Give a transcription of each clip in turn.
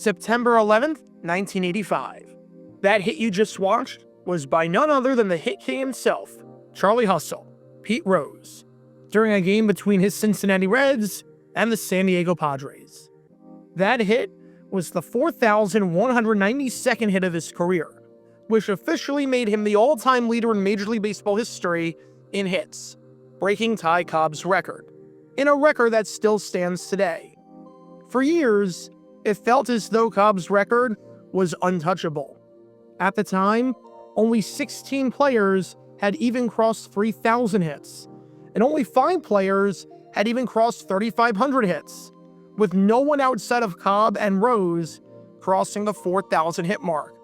September 11th, 1985. That hit you just watched was by none other than the hit king himself, Charlie Hustle, Pete Rose, during a game between his Cincinnati Reds and the San Diego Padres. That hit was the 4,192nd hit of his career, which officially made him the all-time leader in Major League Baseball history in hits, breaking Ty Cobb's record, in a record that still stands today. For years, it felt as though Cobb's record was untouchable. At the time, only 16 players had even crossed 3,000 hits, and only 5 players had even crossed 3,500 hits, with no one outside of Cobb and Rose crossing the 4,000 hit mark.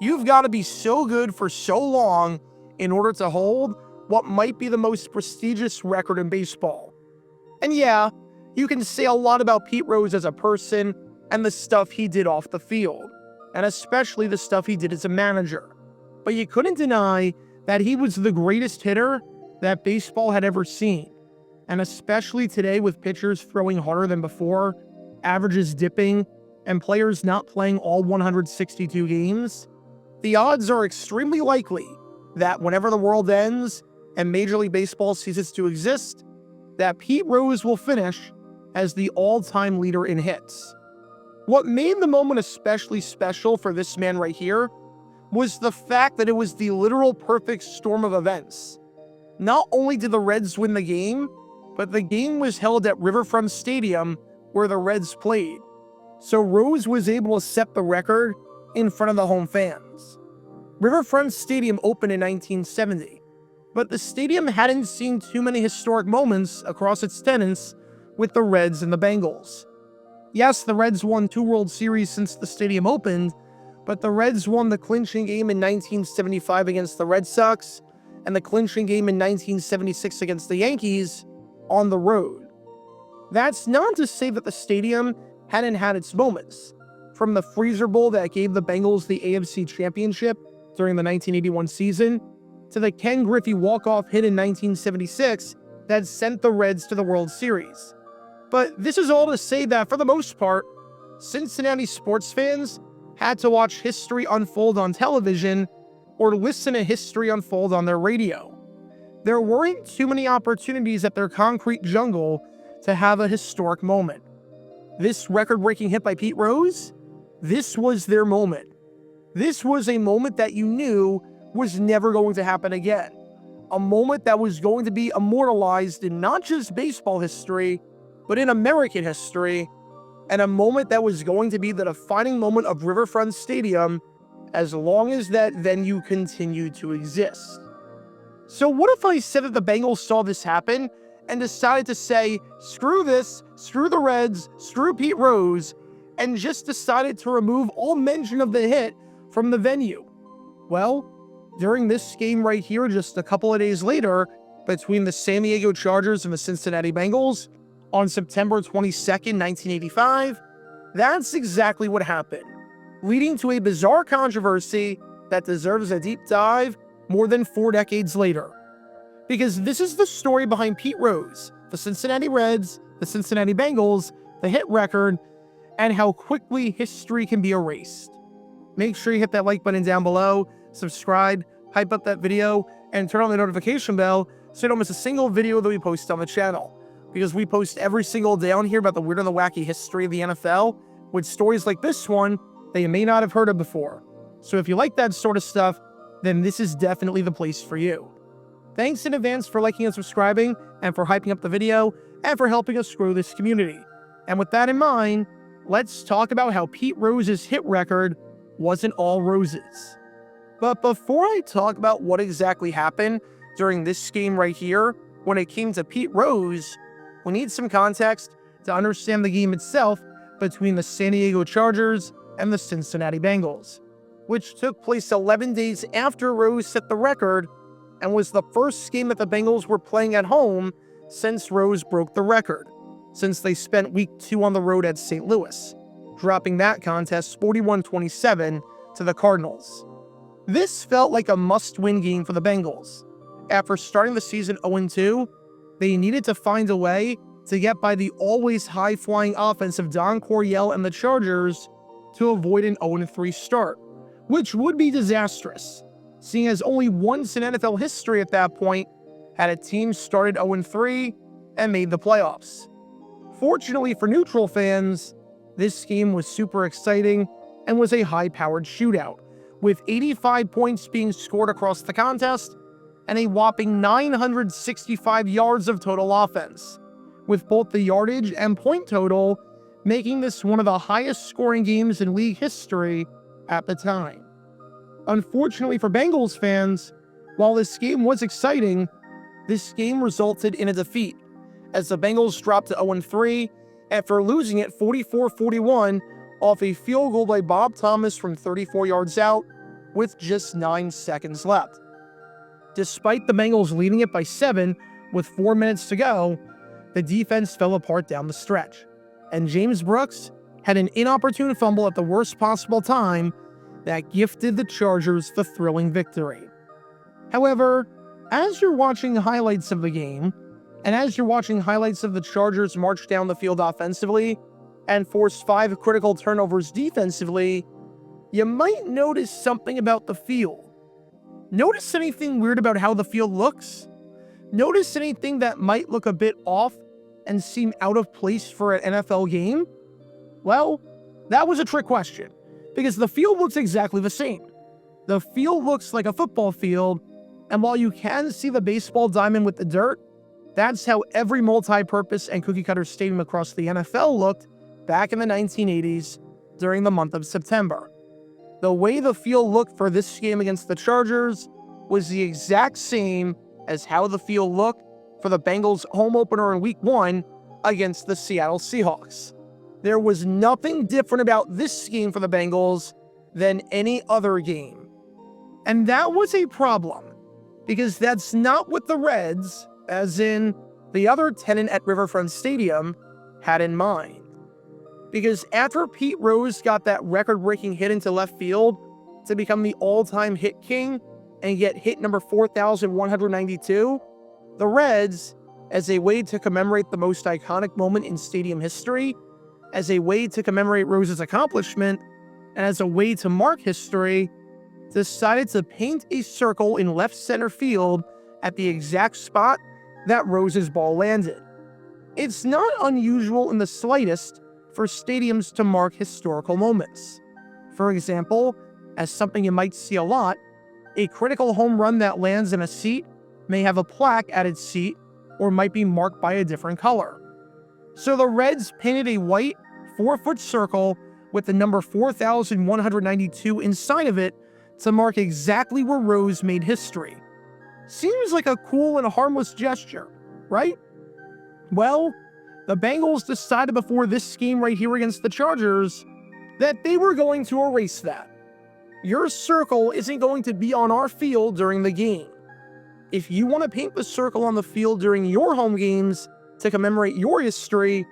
You've got to be so good for so long in order to hold what might be the most prestigious record in baseball. And yeah, you can say a lot about Pete Rose as a person and the stuff he did off the field, and especially the stuff he did as a manager. But you couldn't deny that he was the greatest hitter that baseball had ever seen. And especially today with pitchers throwing harder than before, averages dipping, and players not playing all 162 games, the odds are extremely likely that whenever the world ends and Major League Baseball ceases to exist, that Pete Rose will finish as the all-time leader in hits. What made the moment especially special for this man right here was the fact that it was the literal perfect storm of events. Not only did the Reds win the game, but the game was held at Riverfront Stadium where the Reds played. So Rose was able to set the record in front of the home fans. Riverfront Stadium opened in 1970, but the stadium hadn't seen too many historic moments across its tenants with the Reds and the Bengals. Yes, the Reds won 2 World Series since the stadium opened, but the Reds won the clinching game in 1975 against the Red Sox and the clinching game in 1976 against the Yankees on the road. That's not to say that the stadium hadn't had its moments, from the Freezer Bowl that gave the Bengals the AFC Championship during the 1981 season, to the Ken Griffey walk-off hit in 1976 that sent the Reds to the World Series. But this is all to say that, for the most part, Cincinnati sports fans had to watch history unfold on television or listen to history unfold on their radio. There weren't too many opportunities at their concrete jungle to have a historic moment. This record-breaking hit by Pete Rose, this was their moment. This was a moment that you knew was never going to happen again. A moment that was going to be immortalized in not just baseball history, but in American history, and a moment that was going to be the defining moment of Riverfront Stadium as long as that venue continued to exist. So what if I said that the Bengals saw this happen and decided to say, screw this, screw the Reds, screw Pete Rose, and just decided to remove all mention of the hit from the venue? Well, during this game right here, just a couple of days later, between the San Diego Chargers and the Cincinnati Bengals, on September 22nd, 1985, that's exactly what happened, leading to a bizarre controversy that deserves a deep dive more than 4 decades later. Because this is the story behind Pete Rose, the Cincinnati Reds, the Cincinnati Bengals, the hit record, and how quickly history can be erased. Make sure you hit that like button down below, subscribe, hype up that video, and turn on the notification bell so you don't miss a single video that we post on the channel. Because we post every single day on here about the weird and the wacky history of the NFL, with stories like this one that you may not have heard of before. So if you like that sort of stuff, then this is definitely the place for you. Thanks in advance for liking and subscribing, and for hyping up the video, and for helping us grow this community. And with that in mind, let's talk about how Pete Rose's hit record wasn't all roses. But before I talk about what exactly happened during this game right here, when it came to Pete Rose, we need some context to understand the game itself between the San Diego Chargers and the Cincinnati Bengals, which took place 11 days after Rose set the record and was the first game that the Bengals were playing at home since Rose broke the record, since they spent week 2 on the road at St. Louis, dropping that contest 41-27 to the Cardinals. This felt like a must-win game for the Bengals. After starting the season 0-2, they needed to find a way to get by the always high-flying offense of Don Coryell and the Chargers to avoid an 0-3 start, which would be disastrous, seeing as only once in NFL history at that point had a team started 0-3 and made the playoffs. Fortunately for neutral fans, this game was super exciting and was a high-powered shootout, with 85 points being scored across the contest and a whopping 965 yards of total offense, with both the yardage and point total making this one of the highest scoring games in league history at the time. Unfortunately for Bengals fans, while this game was exciting, this game resulted in a defeat, as the Bengals dropped to 0-3 after losing it 44-41 off a field goal by Bob Thomas from 34 yards out with just 9 seconds left. Despite the Bengals leading it by 7 with 4 minutes to go, the defense fell apart down the stretch, and James Brooks had an inopportune fumble at the worst possible time that gifted the Chargers the thrilling victory. However, as you're watching highlights of the game, and as you're watching highlights of the Chargers march down the field offensively and force 5 critical turnovers defensively, you might notice something about the field. Notice anything weird about how the field looks? Notice anything that might look a bit off and seem out of place for an NFL game? Well, that was a trick question, because the field looks exactly the same. The field looks like a football field, and while you can see the baseball diamond with the dirt, that's how every multi-purpose and cookie-cutter stadium across the NFL looked back in the 1980s during the month of September. The way the field looked for this game against the Chargers was the exact same as how the field looked for the Bengals' home opener in Week 1 against the Seattle Seahawks. There was nothing different about this game for the Bengals than any other game. And that was a problem, because that's not what the Reds, as in the other tenant at Riverfront Stadium, had in mind. Because after Pete Rose got that record-breaking hit into left field to become the all-time hit king and get hit number 4,192, the Reds, as a way to commemorate the most iconic moment in stadium history, as a way to commemorate Rose's accomplishment, and as a way to mark history, decided to paint a circle in left center field at the exact spot that Rose's ball landed. It's not unusual in the slightest for stadiums to mark historical moments. For example, as something you might see a lot, a critical home run that lands in a seat may have a plaque at its seat or might be marked by a different color. So the Reds painted a white 4-foot circle with the number 4,192 inside of it to mark exactly where Rose made history. Seems like a cool and harmless gesture, right? Well, the Bengals decided before this game right here against the Chargers that they were going to erase that. Your circle isn't going to be on our field during the game. If you want to paint the circle on the field during your home games to commemorate your history,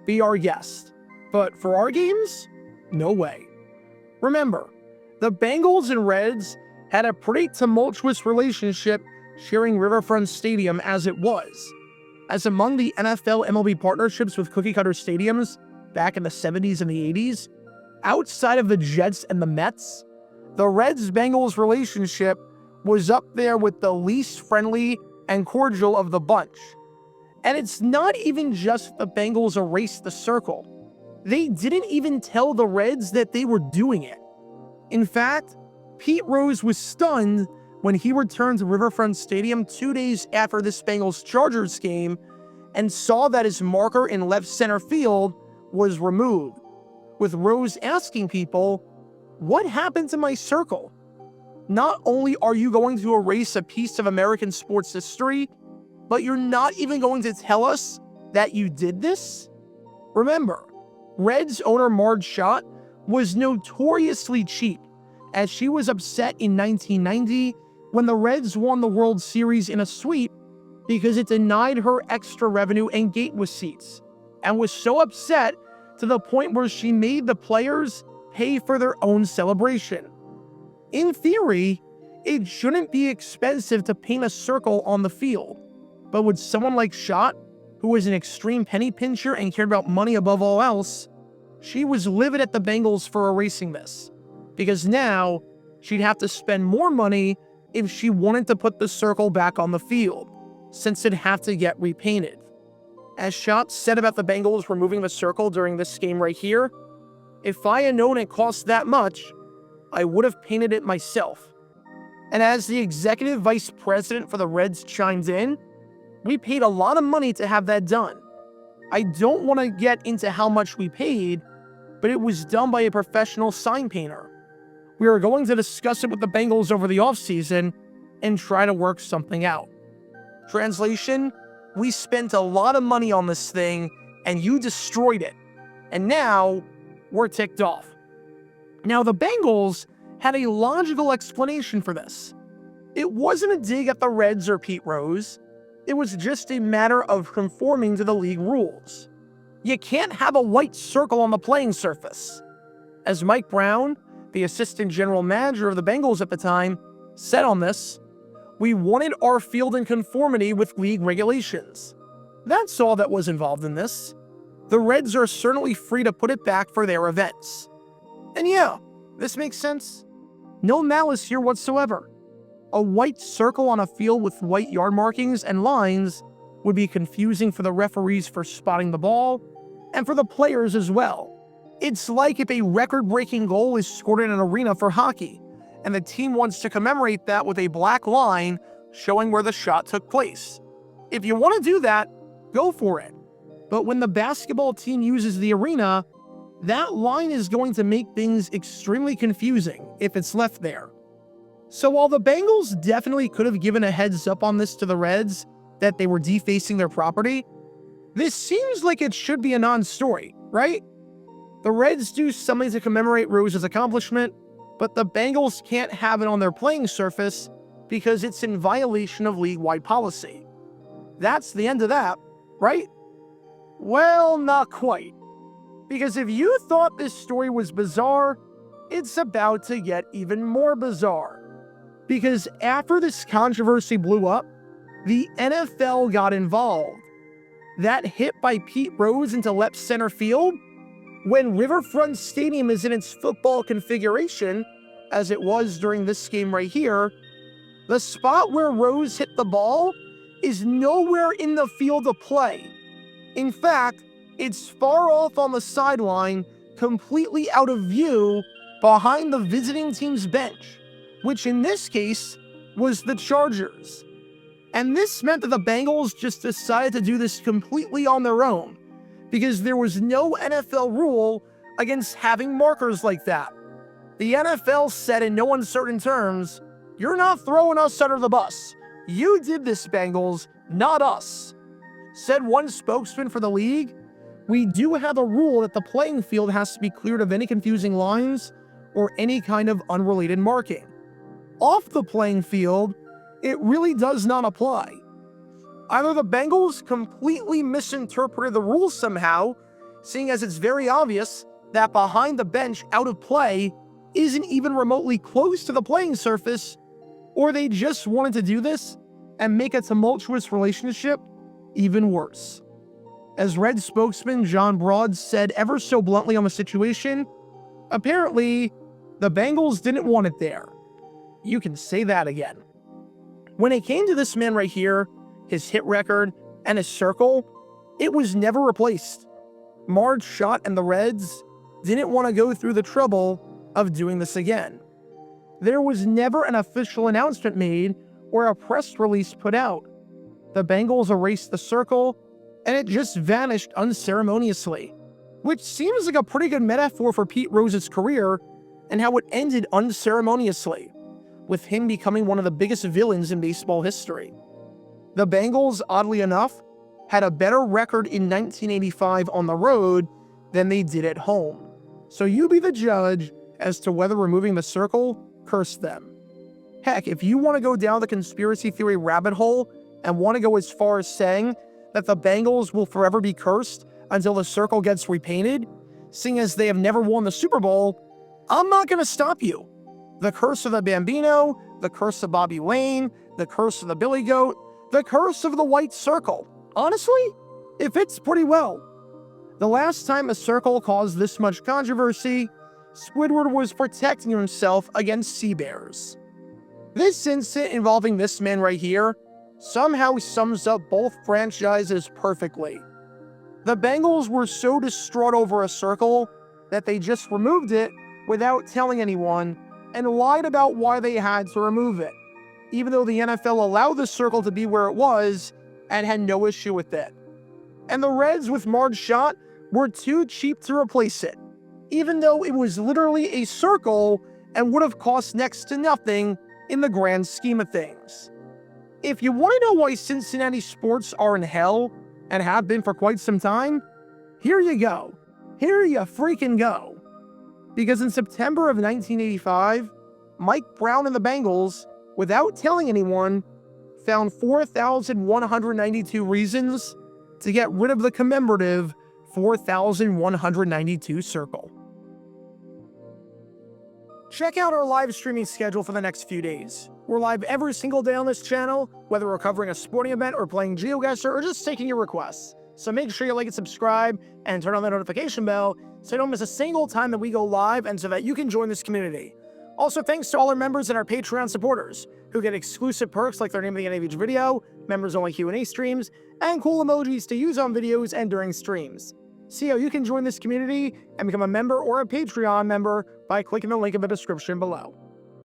be our guest. But for our games, no way. Remember, the Bengals and Reds had a pretty tumultuous relationship sharing Riverfront Stadium as it was. As among the NFL MLB partnerships with cookie-cutter stadiums back in the 70s and the 80s, outside of the Jets and the Mets, the Reds-Bengals relationship was up there with the least friendly and cordial of the bunch. And it's not even just the Bengals erased the circle. They didn't even tell the Reds that they were doing it. In fact, Pete Rose was stunned when he returned to Riverfront Stadium 2 days after this Bengals-Chargers game and saw that his marker in left center field was removed, with Rose asking people, "What happened to my circle? Not only are you going to erase a piece of American sports history, but you're not even going to tell us that you did this?" Remember, Reds owner Marge Schott was notoriously cheap, as she was upset in 1990 when the Reds won the World Series in a sweep because it denied her extra revenue and gateway seats, and was so upset to the point where she made the players pay for their own celebration. In theory, it shouldn't be expensive to paint a circle on the field, but with someone like Schott, who was an extreme penny pincher and cared about money above all else, She was livid at the Bengals for erasing this, because now she'd have to spend more money if she wanted to put the circle back on the field, since it'd have to get repainted. As Schatz said about the Bengals removing the circle during this game right here, if I had known it cost that much, I would have painted it myself. And as the executive vice president for the Reds chimes in, we paid a lot of money to have that done. I don't want to get into how much we paid, but it was done by a professional sign painter. We are going to discuss it with the Bengals over the offseason and try to work something out. Translation, we spent a lot of money on this thing and you destroyed it. And now we're ticked off. Now the Bengals had a logical explanation for this. It wasn't a dig at the Reds or Pete Rose. It was just a matter of conforming to the league rules. You can't have a white circle on the playing surface. As Mike Brown, the assistant general manager of the Bengals at the time, said on this, we wanted our field in conformity with league regulations. That's all that was involved in this. The Reds are certainly free to put it back for their events. And yeah, this makes sense. No malice here whatsoever. A white circle on a field with white yard markings and lines would be confusing for the referees for spotting the ball, and for the players as well. It's like if a record-breaking goal is scored in an arena for hockey, and the team wants to commemorate that with a black line showing where the shot took place. If you want to do that, go for it. But when the basketball team uses the arena, that line is going to make things extremely confusing if it's left there. So while the Bengals definitely could have given a heads up on this to the Reds that they were defacing their property, this seems like it should be a non-story, right? The Reds do something to commemorate Rose's accomplishment, but the Bengals can't have it on their playing surface because it's in violation of league-wide policy. That's the end of that, right? Well, not quite. Because if you thought this story was bizarre, it's about to get even more bizarre. Because after this controversy blew up, the NFL got involved. That hit by Pete Rose into left center field, when Riverfront Stadium is in its football configuration, as it was during this game right here, the spot where Rose hit the ball is nowhere in the field of play. In fact, it's far off on the sideline, completely out of view, behind the visiting team's bench, which in this case was the Chargers. And this meant that the Bengals just decided to do this completely on their own, because there was no NFL rule against having markers like that. The NFL said in no uncertain terms, "You're not throwing us under the bus. You did this, Bengals, not us." Said one spokesman for the league, "We do have a rule that the playing field has to be cleared of any confusing lines or any kind of unrelated marking. Off the playing field, it really does not apply." Either the Bengals completely misinterpreted the rules somehow, seeing as it's very obvious that behind the bench out of play isn't even remotely close to the playing surface, or they just wanted to do this and make a tumultuous relationship even worse. As Red spokesman John Broad said ever so bluntly on the situation, apparently, the Bengals didn't want it there. You can say that again. When it came to this man right here, his hit record, and his circle, it was never replaced. Marge Schott and the Reds didn't want to go through the trouble of doing this again. There was never an official announcement made or a press release put out. The Bengals erased the circle, and it just vanished unceremoniously, which seems like a pretty good metaphor for Pete Rose's career and how it ended unceremoniously, with him becoming one of the biggest villains in baseball history. The Bengals, oddly enough, had a better record in 1985 on the road than they did at home. So you be the judge as to whether removing the circle cursed them. Heck, if you want to go down the conspiracy theory rabbit hole and want to go as far as saying that the Bengals will forever be cursed until the circle gets repainted, seeing as they have never won the Super Bowl, I'm not going to stop you. The curse of the Bambino, the curse of Bobby Lane, the curse of the Billy Goat, the curse of the white circle. Honestly, it fits pretty well. The last time a circle caused this much controversy, Squidward was protecting himself against sea bears. This incident involving this man right here somehow sums up both franchises perfectly. The Bengals were so distraught over a circle that they just removed it without telling anyone and lied about why they had to remove it, even though the NFL allowed the circle to be where it was and had no issue with it. And the Reds with Marge Schott were too cheap to replace it, even though it was literally a circle and would have cost next to nothing in the grand scheme of things. If you want to know why Cincinnati sports are in hell, and have been for quite some time, here you go. Here you freaking go. Because in September of 1985, Mike Brown and the Bengals, without telling anyone, found 4,192 reasons to get rid of the commemorative 4,192 circle. Check out our live streaming schedule for the next few days. We're live every single day on this channel, whether we're covering a sporting event or playing GeoGuessr or just taking your requests. So make sure you like and subscribe and turn on the notification bell so you don't miss a single time that we go live and so that you can join this community. Also, thanks to all our members and our Patreon supporters who get exclusive perks like their name at the end of each video, members-only Q&A streams, and cool emojis to use on videos and during streams. See how you can join this community and become a member or a Patreon member by clicking the link in the description below.